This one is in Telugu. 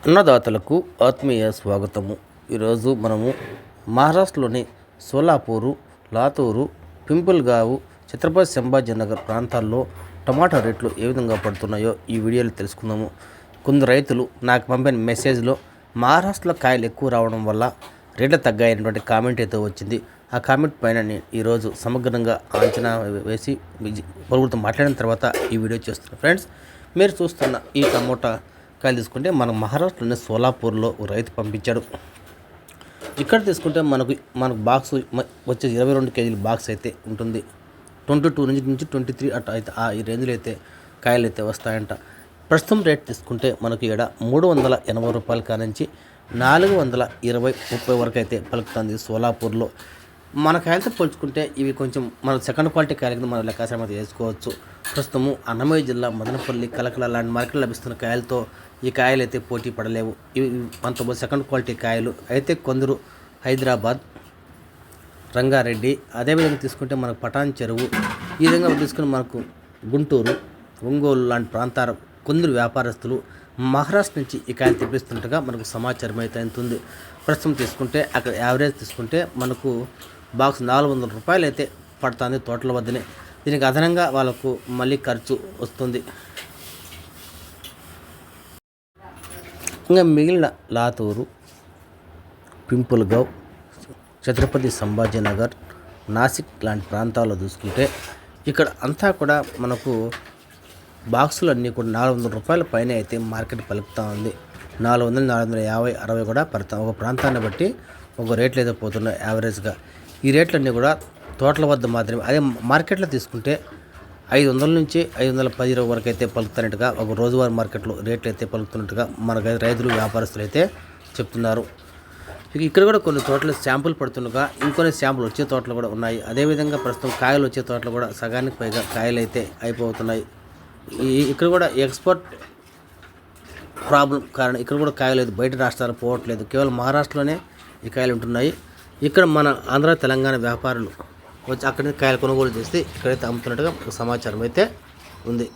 అన్నదాతలకు ఆత్మీయ స్వాగతము. ఈరోజు మనము మహారాష్ట్రలోని సోలాపూరు, లాతూరు, పింపుల్గావ్, ఛత్రపతి సంభాజీనగర్ ప్రాంతాల్లో టమాటా రేట్లు ఏ విధంగా పడుతున్నాయో ఈ వీడియోలో తెలుసుకుందాము. కొందరు రైతులు నాకు పంపిన మెసేజ్లో మహారాష్ట్రలో కాయలు ఎక్కువ రావడం వల్ల రేట్లు తగ్గాయనేటువంటి కామెంట్ అయితే వచ్చింది. ఆ కామెంట్ పైన నేను ఈరోజు సమగ్రంగా అంచనా వేసి పలువురితో మాట్లాడిన తర్వాత ఈ వీడియో చేస్తున్నాను. ఫ్రెండ్స్, మీరు చూస్తున్న ఈ టమోటా కాయలు తీసుకుంటే మనకు మహారాష్ట్రలోని సోలాపూర్లో రైతు పంపించాడు. ఇక్కడ తీసుకుంటే మనకు బాక్స్ వచ్చే 22 కేజీల బాక్స్ అయితే ఉంటుంది. 22 నుంచి 23 అట్లా అయితే ఈ రేంజ్లో అయితే కాయలు అయితే వస్తాయంట. ప్రస్తుతం రేట్ తీసుకుంటే మనకు ఇక్కడ 380 రూపాయల కానించి 420-30 వరకు అయితే పలుకుతుంది సోలాపూర్లో. మన కాయలతో పోల్చుకుంటే ఇవి కొంచెం మన సెకండ్ క్వాలిటీ కాయల కింద మనం లెక్కాచారం అయితే వేసుకోవచ్చు. ప్రస్తుతము అన్నమయ్య జిల్లా మదనపల్లి, కలకల లాంటి మార్కెట్లో లభిస్తున్న కాయలతో ఈ కాయలు అయితే పోటీ పడలేవు. ఇవి మనతో సెకండ్ క్వాలిటీ కాయలు అయితే. కొందరు హైదరాబాద్, రంగారెడ్డి, అదేవిధంగా తీసుకుంటే మనకు పటాన్ చెరువు, ఈ విధంగా తీసుకుని మనకు గుంటూరు, ఒంగోలు లాంటి ప్రాంతాల కొందరు వ్యాపారస్తులు మహారాష్ట్ర నుంచి ఈ కాయలు తెప్పిస్తుండగా మనకు సమాచారం అయితే అవుతుంది. ప్రస్తుతం తీసుకుంటే అక్కడ యావరేజ్ తీసుకుంటే మనకు బాక్స్ 400 రూపాయలు అయితే పడుతుంది తోటల వద్దనే. దీనికి అదనంగా వాళ్ళకు మళ్ళీ ఖర్చు వస్తుంది. ఇంకా మిగిలిన లాతూరు, పింపుల్గావ్, ఛత్రపతి సంభాజీనగర్, నాసిక్ లాంటి ప్రాంతాల్లో చూసుకుంటే ఇక్కడ అంతా కూడా మనకు బాక్సులు అన్నీ కూడా 400 రూపాయల పైన అయితే మార్కెట్ పలుకుతూ ఉంది. 400, 450, 60 కూడా పడతాం. ఒక ప్రాంతాన్ని బట్టి ఒక రేట్లు అయితే పోతున్నాయి యావరేజ్గా. ఈ రేట్లన్నీ కూడా తోటల వద్ద మాత్రమే. అదే మార్కెట్లో తీసుకుంటే 500 నుంచి 510 వరకు అయితే పలుకుతున్నట్టుగా ఒక రోజువారీ మార్కెట్లో రేట్లు అయితే పలుకుతున్నట్టుగా మనకు రైతులు, వ్యాపారస్తులు అయితే చెప్తున్నారు. ఇక్కడ కూడా కొన్ని తోటలు శాంపుల్ పడుతుండగా ఇంకొన్ని శాంపుల్ వచ్చే తోటలు కూడా ఉన్నాయి. అదేవిధంగా ప్రస్తుతం కాయలు వచ్చే తోటలు కూడా సగానికి పైగా కాయలు అయితే అయిపోతున్నాయి. ఇక్కడ కూడా ఎక్స్పోర్ట్ ప్రాబ్లం కారణం ఇక్కడ కూడా కాయలు లేదు, బయట రాష్ట్రాలు పోవట్లేదు. కేవలం మహారాష్ట్రలోనే ఈ కాయలు ఉంటున్నాయి. ఇక్కడ మన ఆంధ్ర, తెలంగాణ వ్యాపారులు వచ్చి అక్కడి కాయలు కొనుగోలు చేస్తే ఇక్కడైతే అమ్ముతున్నట్టుగా సమాచారం అయితే ఉంది.